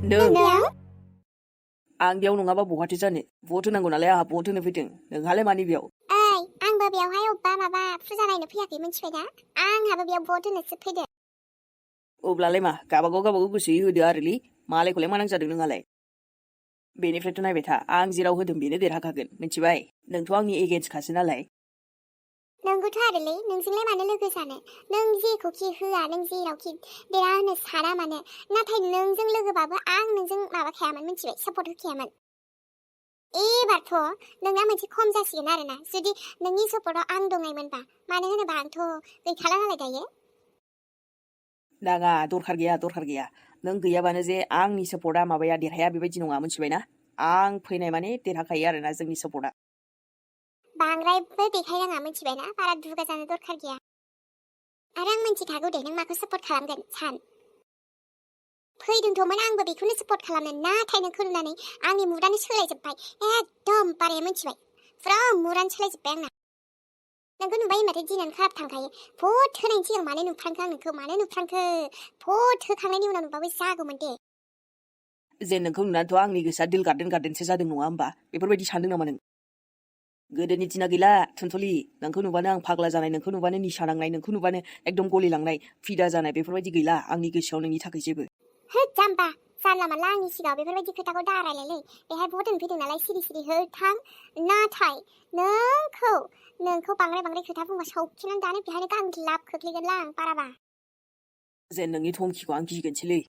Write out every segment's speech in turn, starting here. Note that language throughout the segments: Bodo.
नों नों आं बेयाव नङाबा बहाथो जानो भट होनांगौ नालाय आंहा भट होनो फैदों नोंहालाय मानि बेयाव ओइ आंबो बेयावहाय अबेबा माबा फुजा नायनो फैयाखै मिथिबाय दा आंहाबो बेयाव भट होनोसो फैदों अब्लालाय मा गाबागाव गोसोयै होदो आरोलै मालायखौलाय मा नांजादों नोंहालाय बेनिफ्रायथ' नायबाय था आं जेराव होदों बेनो देरहाखागोन मिथिबाय नोंथ' आंनि एगेन्स्टखासो नालाय नोंगौथ' आरोलै नोंजोंलाय मानो लोगो जानो नों जेखौखि होआ नों जेरावखि देरहा होनो साना मानो नाथाय नोंजों लोगोबाबो आं नोंजों माबाखायामोन मिथिबाय सापर्ट होखायामोन एबारथ' नोंना मोनसे खम जासिगोन आरोना जुदि नोंनि सापर्टआव आं दङमोनबा मानो होनोबा आंथ' गैखाला नालाय दायो नाङा दरखार गैया नों गैयाबानो जे आंनि सापर्टआ माबाया देरहाया बेबायदि नङा मिथिबायना आं फैनाय माने देरहाखायो आरोना जोंनि सापर्टआ बांद्रायबो देखायनाङा मिथिबायना बारा दुगा जानो दरखार गैया आरो आं मिथिखागौ दे नों माखौ सापर्ट खालामगोन सान फैदोंथ'मोन आंबो बेखौनो सापर्ट खालामनो नाथाय नोंखौ नुनानै आंनि मुडानो सोलायजोब्बाय एकदम बाराया मिथिबाय फुरा मुडानो सोलायजोब्बाय आंना नोंखौ नुबाय होनबाथाय दिनानो खाराब थांखायो भट होनायनि सिगां मानो नुफ्रांखो आं नोंखौ मानो नुफ्रांखो भट होखांनायनि उनाव नुबाबो जागौमोन दे जे नोंखौ नुनानैथ' आंनि गोसोआ दिल गार्देनसो जादों नङा होमबा बेफोरबायदि सानदों नामा नों गोदोनि दिना गैला थुनथुलि नोंखौ नुबानो आं फाग्ला जानाय नोंखौ नुबानो निसा नांनाय नोंखौ नुबानो एकदम गलिलांनाय फिदा जानाय बेफोरबायदि गैला आंनि गोसोआव नोंनि थाखाय जेबो होद जाम्बा जानला मानला आंनि सिगाङाव बेफोरबायदि खोथाखौ दारायलायलै बेहाय भट होनो फैदों नालाय सिरि होथां नाथाय नोंखौ बांद्राय खोथा बुंबा सौखिनानै दानो बेहायनो गांग्लाब खोख्लैगोनलां बाराबा जे नोंनि धमकिखौ आं गिगोनसैलै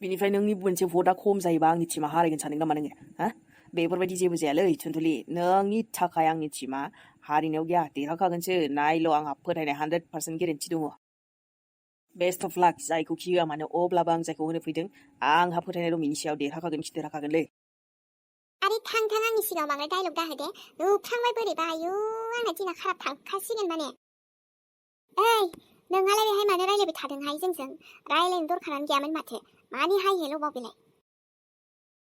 बिनिफ्राय नोंनि मोनसे भटआ खम जायोबा आंनि टिमा हारायगोन सानदों नामा नोङो हा बेफोरबायदि जेबो जायालै थुनथुलि नोंनि थाखाय आंनि टिमा हारिनायाव गैया देरहाखागोनसो नायल' आंहा फोथायनाय 100% गेरेन्टि दङ बेस्ट अफ लाक जायखौखि होआ मानो अब्लाबो आं जायखौ होनो फैदों आंहा फोथायनाय दं बिनि सायाव देरहाखागोनलै आरे थां आंनि सिगाङाव बांद्राय डायलग दाहो दे नुफ्रांबाय बोरैबा आयु आंना दिना खाराब थांखासिगोन माने ओइ नोंहालाय बेहाय मानो रायलायबाय थादोंहाय जोंजों रायलायनो दरखारानो गैयामोन माथो मानि हाय हेल' बाव बेलाय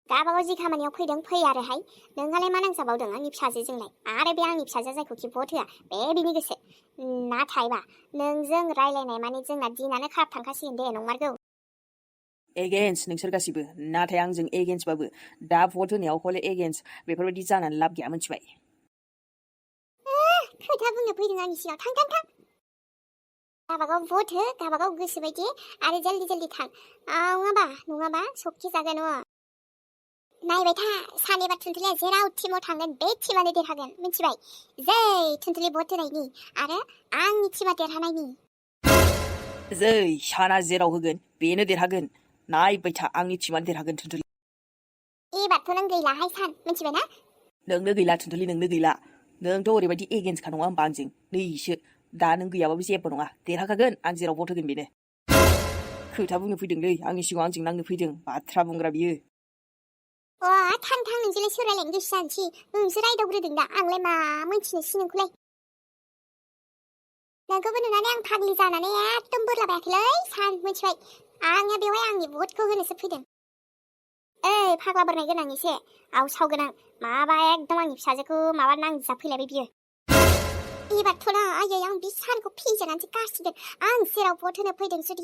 गाबागाव जि खामानियाव फैदों फै आरोहाय नोंहालाय मा नांजाबावदों आंनि फिसाजोजोंलाय आरो बे आंनि फिसाजोआ जायखौखि भट होआ बे बिनि गोसो नाथायबा नोंजों रायलायनाय माने जोंना दिनानो खाराब थांखासिगोन दे नंमारगौ एगेन्स्ट नोंसोर गासिबो नाथाय आंजों एगेन्स्टबाबो दा भट होनायाव हले एगेन्स्ट बेफोरबायदि जानानै लाब गैया मिथिबाय खोथा बुंनो फैदों आंनि सिगाङाव थां गाबागाव भट हो गाबागाव गोसो बायदि आरो जल्दि थां नङाबा सखि जागोन नायबाय था सानैबा थुनथुलिया जेराव टिमाव थांगोन बे टिमानो देरहागोन मिथिबाय जै थुनथुलि भट होनायनि आरो आंनि टिमा देरहानायनि जै साना जेराव होगोन बेनो देरहागोन नायबाय था आंनि टिमानो देरहागोन थुनथुलि एबारथ' नों गैलाहाय सान मिथिबाय ना नोंनो गैला थुनथुलि नोंनो गैला नोंथ' ओरैबायदि एगेन्स्टखा नङा होमबा आंजों नैसो दा नों गैयाबाबो जेबो नङा देरहाखागोन आं जेराव भट होगोन बेनो खोथा बुंनो फैदोंलै आंनि सिगाङाव आंजों नांनो फैदों बाथ्रा बुंग्रा बियो थां नोंजोंलाय सोर रायलायनो गोसो जानोसै नोंसो रायदावग्रोदों दा आंलाय मा मोनथिनोसै नोंखौलाय नोंखौबो नुनानै आं फाग्लि जानानै एकदम बोरलाबायाखैलै सान मिथिबाय आङो बेवहाय आंनि भटखौ होनोसो फैदों ओइ फाग्ला बोरनाय गोनां एसे आवसाव गोनां माबा एकदम आंनि फिसाजोखौ माबा नांजाबफैलायबाय बियो एबारथ' ना आयै आं बे सानखौ फेजेननानैसो गासिगोन आं जेराव भट होनो फैदों जुदि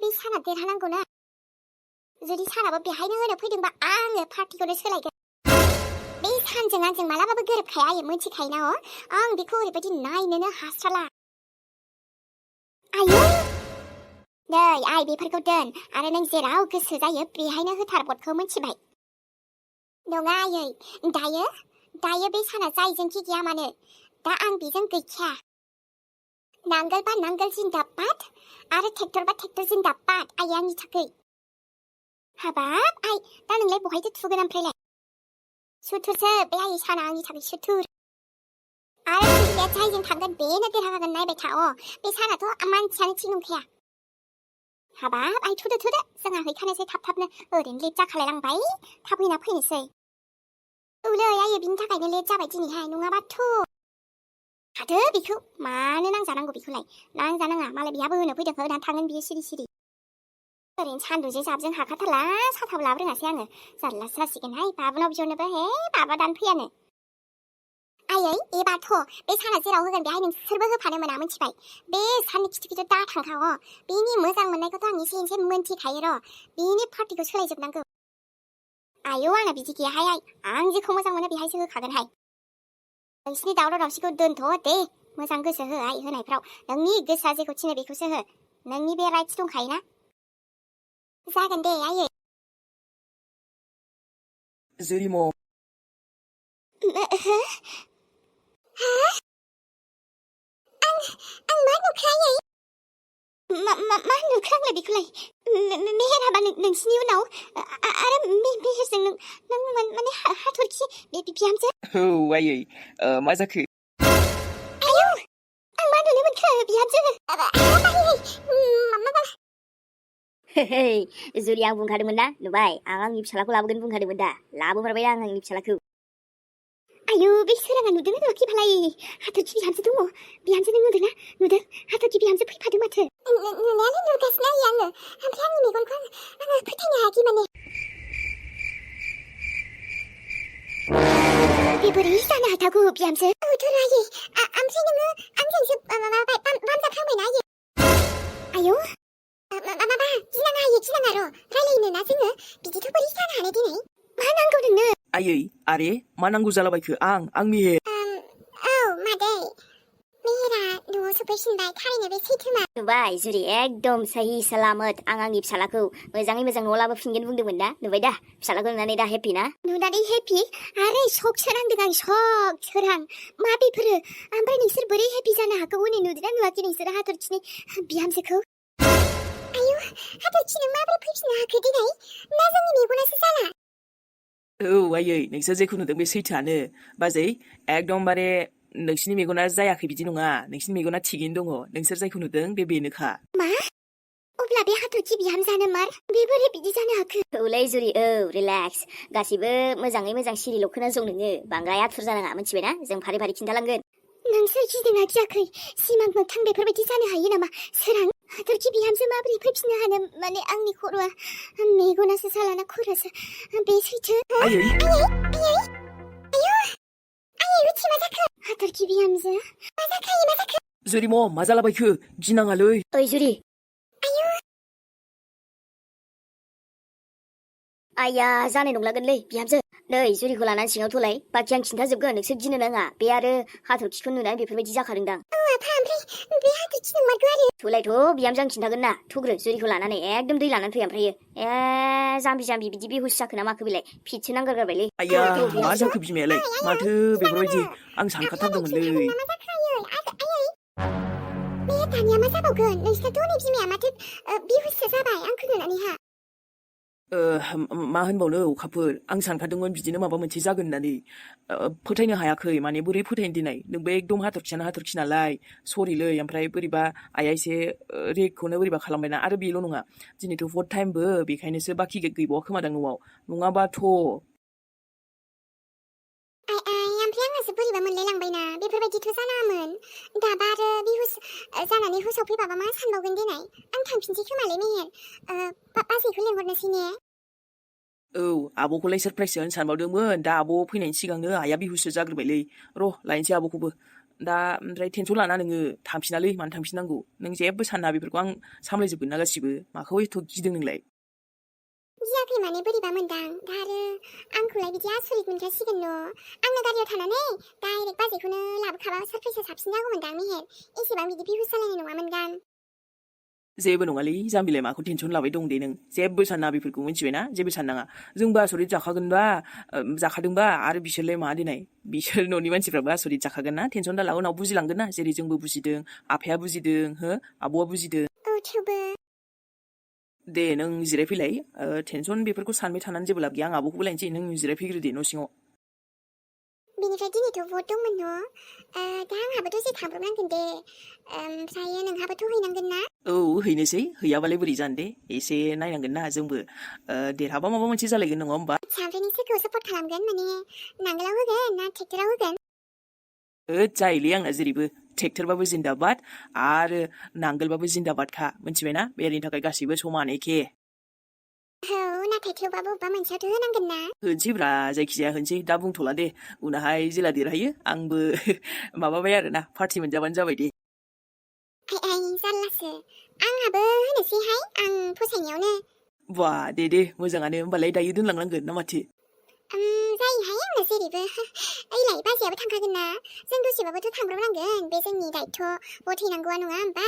बे साना देरहानांगौ ना जुदि सानाबो बेहायनो होनो फैदोंबा आङो पार्टिखौनो सोलायगोन बे सानजों आंजों मालाबाबो गोरोबखाया आयो मिथिखायोना आं बेखौ ओरैबायदि नायनोनो हास्राला आयौ नै आइ बेफोरखौ दोन आरो नों जेराव गोसो जायो बेहायनो होथार भटखौ मिथिबाय नङा आयै दायो बे साना जायजोंखि गैया मानो दा आं बेजों गैखाया नांगोल बा नांगोल जिन्दाबाद आरो ट्रेक्टर बा ट्रेक्टर जिन्दाबाद आयै आंनि थाखाय हाबाब आइ दा नोंलाय बहायथो थुगोन ओमफ्रायलाय सुथुरसो बे आयै साना आंनि थाखाय सुथुर आरो थुनथुलिया जायजों थांगोन बेनो देरहागोन नायबाय था बे सानाथ' मानसियानो थिग नंखाया हाबाब आइ थुदो जोंहा हैखानोसै थाबनो ओरैनो लेट जाखालायलांबाय थाब हैना फैनोसै औलै आयै बिनि थाखायनो लेट जाबाय दिनैहाय नङाबाथ' हादो बेखौ मानो नांजानांगौ बेखौलाय नांजानाङा मालाय बिहाबो होनो फैदों होनानै थांगोन बियो सिरि ओरैनो सान्दुंजों जाबजों हाखाथारला साथाबो लाबोरोङासै आङो जारलासो जासिगोनहाय बाबुनाव बिहरनोबो हे बाबा दानो फैयानो आयै एबारथ' बे साना जेराव होगोन बेहाय नोंसोरबो होफानो मोना मिथिबाय बे साननि खिथु खिथु दा थांखाव बेनि मोजां मोननायखौथ' आं एसे मोनथिखायो र' बेनि पार्टिखौ सोलायजोबनांगौ आयौ आंना बिदि गैयाहाय आं जेखौ मोजां मोनो बेहायसो होखागोनहाय नोंसिनि दावराव दावसिखौ दोनथ' दे मोजां गोसो हो आइ होनायफ्राव नोंनि गोसोआ जेखौ थिनो बेखौसो हो नोंनि बे राइट्स दंखायोना जागोन दे आयै जुरिम' हो आं मा नुखो आयै मा नुखो आंलाय बेखौलाय मेहेर हाबा नोंसिनि उनाव आरो मेहेरजों नों माने हाथरखि बिहामजो औ आयै मा जाखो आयौ आं मा नुनो मोनखो बिहामजो हेहे जुरि आं बुंखादोंमोन ना नुबाय आं आंनि फिसालाखौ लाबोगोन बुंखादोंमोन दा लाबोफारबाय आं आंनि फिसालाखौ आयौ बे सोराङा नुदोंना नुवाखै फालाय हाथरखि बिहामजो दङ बिहामजो नों नुदोंना नुदों हाथरखि बिहामजो फैफादों माथो नुनायालाय नुगासिनो आयै आङो ओमफ्राय आंनि मेगनखौ आङो फोथायनो हायाखै माने बे बोरै जानो हाथावगौ बिहामजो औथ' आयै ओमफ्राय नोङो आंजोंसो बामजाफ्लांबायना आयै आयौ माबा गिनाङा आयै गिनाङा र' रायलायनो ना जोङो बिदिथ' बोरै जानो हानो दिनै मा नांगौ नोंनो आयै आरे मा नांगौ जालाबायखो आं मेहेर औ मादै मेहेरा न'आव सफैफिनबाय थारैनो बे सैथोमा नुबाय जुरि एकदम सही सलामत आं आंनि फिसालाखौ मोजाङै मोजां न'आव लाबोफिनगोन बुंदोंमोन ना नुबाय दा फिसालाखौ नुनानै दा हेपि ना नुनानै हेपि आरे शक सोरांदों आं शक सोरां मा बेफोरो ओमफ्राय नोंसोर बोरै हेपि जानो हाखौ हनै नुदोंना नुवाखै नोंसोर हाथरखिनि बिहामजोखौ आयौ हाथरखिनो माबोरै फैफिननो हाखो दिनै ना जोंनि मेगनासो जाला औ आयै नोंसोर जेखौ नुदों बे सैथोआनो बाजै एकदमबारे नोंसिनि मेगना जायाखै बिदि नङा नोंसिनि मेगना थिगैनो दङ नोंसोर जायखौ नुदों बे बेनोखा मा अब्ला बे हाथरखि बिहामजोआनो मार बे बोरै बिदि जानो हाखो औलै जुरि औ रिलेक्स गासिबो मोजाङै मोजां सिरिल' खोनासं नोङो बांद्राय आथुर जानाङा मिथिबायना जों फारि फारि खिन्थालांगोन नोंसोर गिदोंना गियाखै सिमां मोगथां बेफोरबायदि जानो हायो नामा सोरां हाथरखि बिहामजो माबोरै फैफिननो हानो माने आंनि खर'आ मेगनासो सालाना खर'सो बे सैथो आयै आयै रुथि मा जाखो हाथरखि बिहामजो मा जाखो मा जाखो जुरिम' मा जालाबायखो गिनाङालै ओइ जुरि आया जानाय नंलागोनलै बिहामजो नै जुरिखौ लानानै सिङाव थ'लाय बाखि आं खिन्थाजोबगोन नोंसोर गिनो नाङा बे आरो हाथरखिखौ नुनानै बेफोरबायदि जाखादोंदां औ आफा ओमफ्राय बे हाथरखि नंमारगौ आरो थ'लायथ' बिहामजो आं खिन्थागोन ना थुग्रो जुरिखौ लानानै एकदम दै लानानै फै ओमफ्रायो जाम्बि जाम्बि बिदि बेहुस जाखो ना माखो बेलाय फिटसो नांगोरगारबायलै आया मा जाखो बिमायालाय माथो बेफोरबायदि आं सानखाथारदोंमोनलै मा जाखो आयै बे दानिया मा जाबावगोन नोंसोरथ' हनै बिमाया माथो बिहुससो जाबाय आंखौ नुनानैहा मा होनबावनो अखाफोर आं सानखादोंमोन बिदिनो माबा मोनसे जागोन होननानै फोथायनो हायाखै माने बोरै फोथायनो दिनै नोंबो एकदम हाथरखियानो हाथरखि नालाय सरिलै ओमफ्राय बोरैबा आइया एसे रेगखौनो बोरैबा खालामबायना आरो बेल' नङा दिनैथ' फर्थ टाइमबो बेखायनोसो बाखि गैबावा खोमादां न'आव नङाबाथ' ओमफ्राय आंहासो बोरैबा मोनलायलांबायना बेफोरबायदिथ' जानाङामोन दाबा आरो बिहुस जानानै हुसाव फैबाबा मा सानबावगोन दिनै आं थांफिनसै खोमालै मेहेर बाजैखौ लेंहरनोसै ने औ आब'खौलाय सारप्राइज होनो सानबावदोंमोन दा आब' फैनायनि सिगांनो आइया बिहुससो जाग्रोबायलै र' लायनोसै आब'खौबो दा ओमफ्राय टेनसन लाना नोङो थांफिनालै मानो थांफिननांगौ नों जेबो साना बेफोरखौ आं सामलायजोबगोन ना गासिबो माखौ एथ' गिदों नोंलाय गियाखै माने बोरैबा मोनदां दा आरो आंखौलाय बिदि आसरित मोनखासिगोन न' आंनो गारियाव थानानै डाइरेक्ट बाजैखौनो लाबोखाबा सारप्राइजआ साबसिन जागौमोनदां मेहेर एसेबां बिदि बिहुस जालायनाय नङामोनदां जेबो नङालै जाम्बिलाय माखौ टेनसन लाबाय दं दे नों जेबो साना बेफोरखौ मिथिबायना जेबो साननाङा जोंबो आसरित जाखादोंबा आरो बिसोरलाय मा देनाय बिसोर न'नि मानसिफ्राबो आसरित जाखागोन ना टेनसन दाला उनाव बुजिलांगोन ना जेरै जोंबो बुजिदों आफाया बुजिदों हो आब'आ बुजिदों औ थेवबो दे नों जिरायफैलाय टेनसन बेफोरखौ सानबाय थानानै जेबो लाब गैया आं आब'खौबो लायनोसै नों जिरायफैग्रो दे न' सिङाव बेनिफ्राय दिनैथ' भट दंमोन न' दा आंहाबो दसे थांब्रबनांगोन दे ओमफ्राय नोंहाबोथ' हैनांगोन ना औ हैनोसै हैयाबालाय बोरै जानो दे एसे नायनांगोन ना जोंबो देरहाबा माबा मोनसे जालायगोन नङा होमबा आच्छा ओमफ्राय नों सोरखौ सापर्ट खालामगोन माने नांगोलाव होगोन ना ट्रेक्टराव होगोन जायोलै आंना जेरैबो ट्रेक्टरबाबो जिन्दाबाद आरो नांगोलबाबो जिन्दाबादखा मिथिबायना बेनि थाखाय गासैबो समान एखे औ नाथाय नाथाय थेवबाबो अबेबा मोनसेयावथ' होनांगोन ना होनसैब्रा जायखिजाया होनसै दा बुंथ'ला दे उनावहाय जेला देरहायो आंबो माबाबाय आरोना पार्टि मोनजाबानो जाबाय दे आइ जारलासो आंहाबो होनोसैहाय आं फसायनायावनो बा दे मोजाङानो होमबालाय दायो दोनलांनांगोन ना माथो जायोहाय आंनो जेरैबो ओइलाय बाजैयाबो थांखागोन ना जों दसेबाबोथ' थांब्रबनांगोन बे जोंनि दायथ' गथायनांगौआ नङा होमबा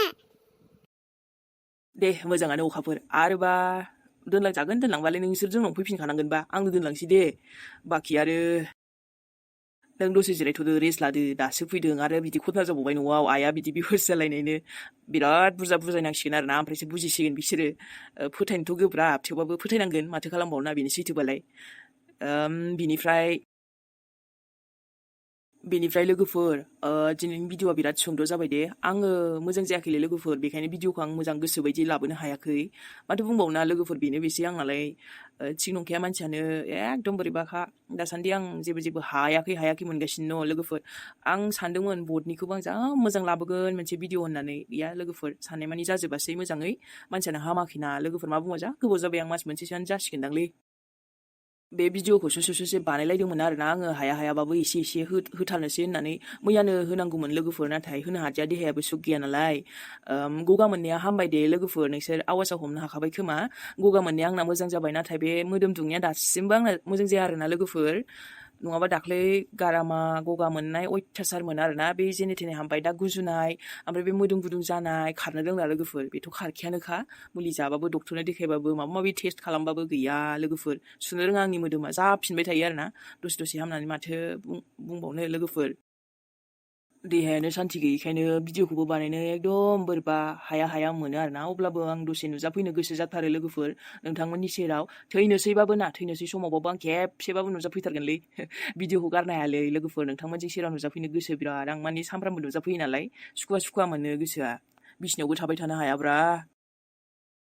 दे मोजाङानो अखाफोर आरोबा दोनलांजागोन दोनलांबालाय नोंसोर जोंनाव फैफिनखानांगोनबा आंनो दोनलांसै दे बाखि आरो नों दसे जिरायथ'दो रेस्ट लादो दासो फैदों आरो बिदि खतना जाबावबाय न'आव आइया बिदि बेफोर जालायनायनो बिराद बुरजा बुजायनांसिगोन आरोना ओमफ्रायसो बुजिसिगोन बिसोरो फोथायनोथ' गोब्राब थेवबाबो फोथायनांगोन माथो खालामबावना बेनि सैथोबालाय बेनिफ्राय लोगोफोर दिनैनि भिडिअआ बिराद सुंद' जाबाय दे आङो मोजां जायाखैलै लोगोफोर बेखायनो भिडिअखौ आं मोजां गोसो बायदि लाबोनो हायाखै माथो बुंबावना लोगोफोर बेनो बेसै आंनालाय थिग नंखाया मानसियानो एकदम बोरैबाखा दासान्दि आं जेबो हायाखै मोनगासिनो दङ लोगोफोर आं सानदोंमोन बटनिखौबो आं जा मोजां लाबोगोन मोनसे भिडिअ होननानै गैया लोगोफोर साननाय मानि जाजोबासै मोजाङै मानसियानो हामाखैना लोगोफोर मा बुङो जा गोबाव जाबाय आं मास मोनसेसोआनो जासिगोनदांलै बे भिडिअखौ ससे बानायलायदोंमोन आरोना आङो हायाबाबो एसे होथारनोसै होननानै मैयानो होनांगौमोन लोगोफोर नाथाय होनो हादिया देहायाबो सुख गैया नालाय गगा मोननाया हामबाय दे लोगोफोर नोंसोर आवाजाव हमनो हाखाबाय खोमा गगा मोननाया आंना मोजां जाबाय नाथाय बे मोदोम दुंनाया दासिमबो आंना मोजां जाया आरोना लोगोफोर नङाबा दाख्लै गारामा गगा मोननाय अयथासारमोन आरोना बे जेने थेने हामबाय दा गुजुनाय ओमफ्राय बे मोदोम गुदुं जानाय खारनो रोंला लोगोफोर बेथ' खारखायानोखा मुलि जाबाबो डक्टरनो देखायबाबो माबा माबि टेस्ट खालामबाबो गैया लोगोफोर सुनो रोङा आंनि मोदोमा जाफिनबाय थायो आरोना दसे हामनानै माथो बुंबावनो लोगोफोर देहायानो सान्थि गैयिखायनो भिडिअखौबो बानायनो एकदम बोरैबा हाया मोनो आरोना अब्लाबो आं दसे नुजाफैनो गोसो जाथारो लोगोफोर नोंथांमोननि सेराव थैनोसै समावबाबो आं खेबसेबाबो नुजाफैथारगोनलै भिडिअखौ गारनो हायालै लोगोफोर नोंथांमोनजों सेराव नुजाफैनो गोसो बिराद आं माने सानफ्रामबो नुजाफैयो नालाय सुखुवा मोनो गोसोआ बिसिनायावबो थाबाय थानो हायाब्रा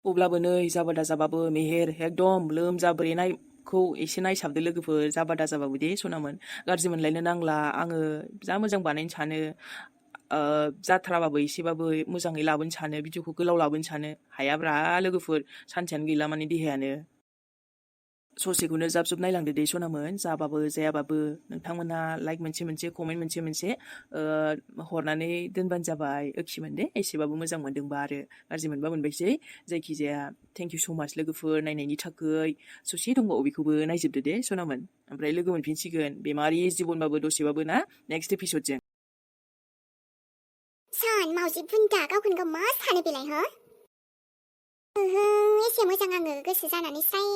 अब्लाबो नै जाबा दाजाबाबो मेहेर एकदम लोमजाब्रेनायखौ एसे नायसाबदो लोगोफोर जाबा दाजाबाबो दे सनामोन गाज्रि मोनलायनो नांला आङो जा मोजां बानायनो सानो जाथाराबाबो एसेबाबो मोजाङै लाबोनो सानो भिडिअखौ गोलाव लाबोनो सानो हायाब्रा लोगोफोर सानसेयानो गैला माने देहायानो ससेखौनो जाब नायलांदो दे सनामोन जाबाबो जायाबाबो नोंथांमोना लाइक मोनसे कमेन्ट मोनसे हरनानै दोनबानो जाबाय ओखिमोन दे एसेबाबो मोजां मोनदोंबा आरो गाज्रि मोनबा मोनबायसै जायखिजाया थेंक इउ स' माच लोगोफोर नायनायनि थाखाय ससे दंबावो बेखौबो नायजोबदो दे सनामोन ओमफ्राय लोगो मोनफिनसिगोन बेमारि जिबनबाबो दसेबाबो ना नेक्स्ट एपिसडजों सान मावजि बुन्दा गावखौनो गाव मा सानो बेलाय हो एसे मोजां आङो गोसो जानानै स्राय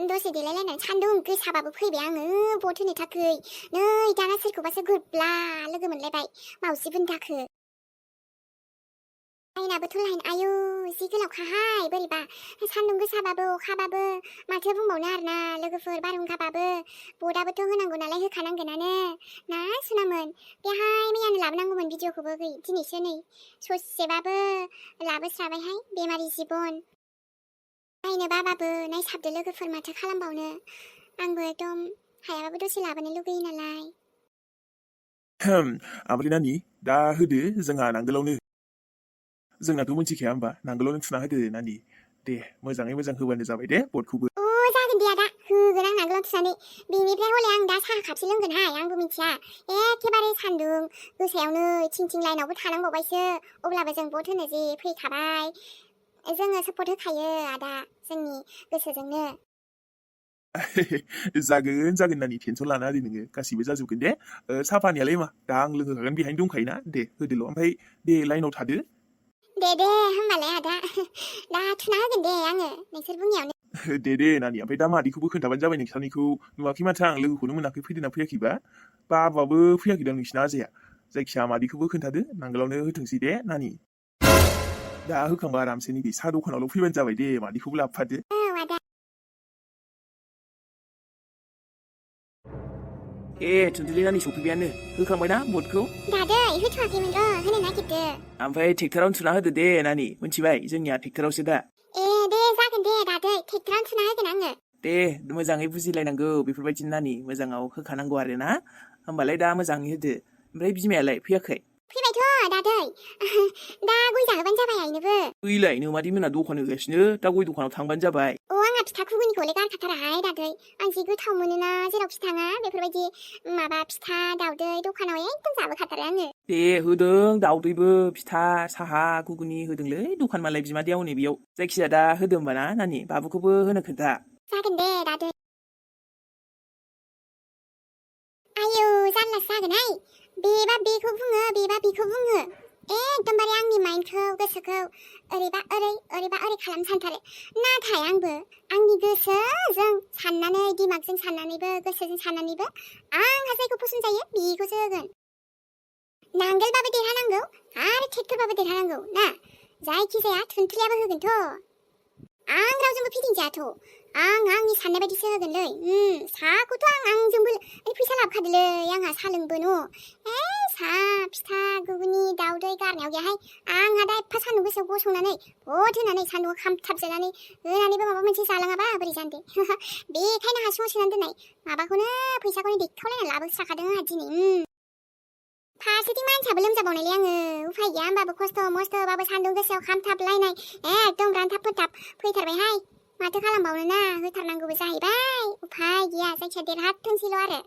दसे देलायलायनानै सान्दुं गोसाबाबो फैबाय आङो बट होनो थाखै नै दाना सोरखौबासो गुरब्ला लोगो मोनलायबाय मावजि बुन्दाखो लाइनाबोथ' लाइन आयु जि गोलावखाहाय बोरैबा सान्दुं गोसाबाबो अखाबाबो माथो बुंबावनो आरोना लोगोफोर बारहुंखाबाबो बटआबोथ' होनांगौ नालाय होखानांगोनानो ना सुनामोन बेहाय मैयानो लाबोनांगौमोन भिडिअखौबो दिनैसो नै ससेबाबो लाबोस्राबायहाय बेमारि जिबन नायनो बाबाबो नायसाबदो लोगोफोर माथो खालामबावनो आंबो एकदम हायाबाबो दसे लाबोनो लुगैयो नालाय ओमफ्राय नानि दा होदो जोंहा नांगोलावनो जोंनाथ' मिथिखाया होमबा नांगोलावनो थुना होदो नानि दे मोजाङै मोजां होबानो जाबाय दे बटखौबो जागोन दे आदा होगोन आं नांगोलाव थुनानै बेनिफ्राय हले आं दा साहा खापसे लोंगोनहाय आंबो मिथिया एखेबारे सान्दुं गोसायावनो थिं लाइनावबो थानांबावबायसो अब्लाबो जों बट होनो जे फैखाबाय जोङो सापर्ट होखायो आदा जोंनि गोसोजोंनो जागोन नानि टेनसन लाना होदो नोङो गासिबो जाजोबगोन दे साहा पानियालाय मा दा आं लोंहोखागोन बेहायनो दंखायोना दे होदोल' ओमफ्राय दे लाइनाव थादो दे होमबालाय आदा दा थुना होगोन दे आङो नोंसोर बुंनायावनो दे नानि ओमफ्राय दा मादैखौबो खोन्थाबानो जाबाय नोंसानिखौ नुवाखै माथो आं लोगोखौनो मोनाखै फैदोंना फैयाखैबा बाबाबो फैयाखैदां नोंसिना आजाया जायखिया मादैखौबो खोन्थादो नांगोलावनो होथोंसै दे नानि दा होखांबा आरामसे नैबे साहा दखानावल' फैबानो जाबाय दे मादैखौबो लाबोफादो आदा थुनजुलि नानि सफैबायानो होखांबायना बटखौ दादै होथ'वाखैमोन होनो नागिरदो ओमफ्राय ट्रेक्टरावनो थुना होदो दे नानि मिथिबाय जोंनिया ट्रेक्टरावसो दा दे जागोन दे दादै ट्रेक्टरावनो थुना होगोन आङो दे मोजाङै बुजिलायनांगौ बेफोरबायदि नानि मोजाङाव होखानांगौ आरो ना होमबालाय दा मोजाङै होदो ओमफ्राय बिमायालाय फैयाखै फैबायथ' दादै दा गय जाहोबानो जाबाय आइनोबो ओइलाय नोमादै मोना दखान होगासिनो दा गय दखानाव थांबानो जाबाय आंहा फिथा खुगुनिखौलाय गारखाथाराहाय दादै आं जि गोथाव मोनोना जेरावखि थाङा बेफोरबायदि माबा फिथा दावदै दखानाव एकदम जाबोखाथारो आङो दे होदों दाउदैबो फिथा साहा गुगुनि होदोंलै दखान मालाय बिमादैया हनै बेयाव जायखिजाया दा होदो होमबा ना नानि बाबुखौबो होनो खोन्था जागोन दे दादै आयौ जारलासो जागोनहाय बेबा बेखौ बुङो बेबा बेखौ बुङो एकदमबारे आंनि माइन्डखौ गोसोखौ ओरैबा ओरै खालामनो सानथारो नाथाय आंबो आंनि गोसोजों साननानै दिमागजों साननानैबो गोसोजों साननानैबो आंहा जायखौ फसन जायो बेखौसो होगोन नांगोलबाबो देरहानांगौ आरो ट्रेक्टरबाबो देरहानांगौ ना जायखिजाया थुनथुलियाबो होगोनथ' आं रावजोंबो फिदिंजायाथ' आं आंनि साननाय बायदिसो होगोनलै साहाखौथ' आंजोंबो फैसा लाबोखादोलै आंहा साहा लोंबो न' साहा फिथा गुगुनि दावदै गारनायाव गैयाहाय आंहा दा एफा सान्दुं गोसायाव गसंनानै भट होनानै सान्दुंआव खामथाबजानानै होनानैबो माबा मोनसे जालाङाबा बोरै जानो दे बेखायनो हासुङाव सोनानै दोननाय माबाखौनो फैसाखौनो दैखावलायना लाबोस्राखादों आंहा दिनै फारसेथिं मानसियाबो लोमजाबावनायलै आङो उफाय गैया होमबाबो खस्थ' मस्थ'बाबो सान्दुं गोसायाव खामथाबलायनाय एकदम रानथाब फोथाब फैथारबायहाय माथो खालामबावनो ना होथारनांगौबो जाहैबाय उफाय गैया जायखिया देरहाथोंसैल' आरो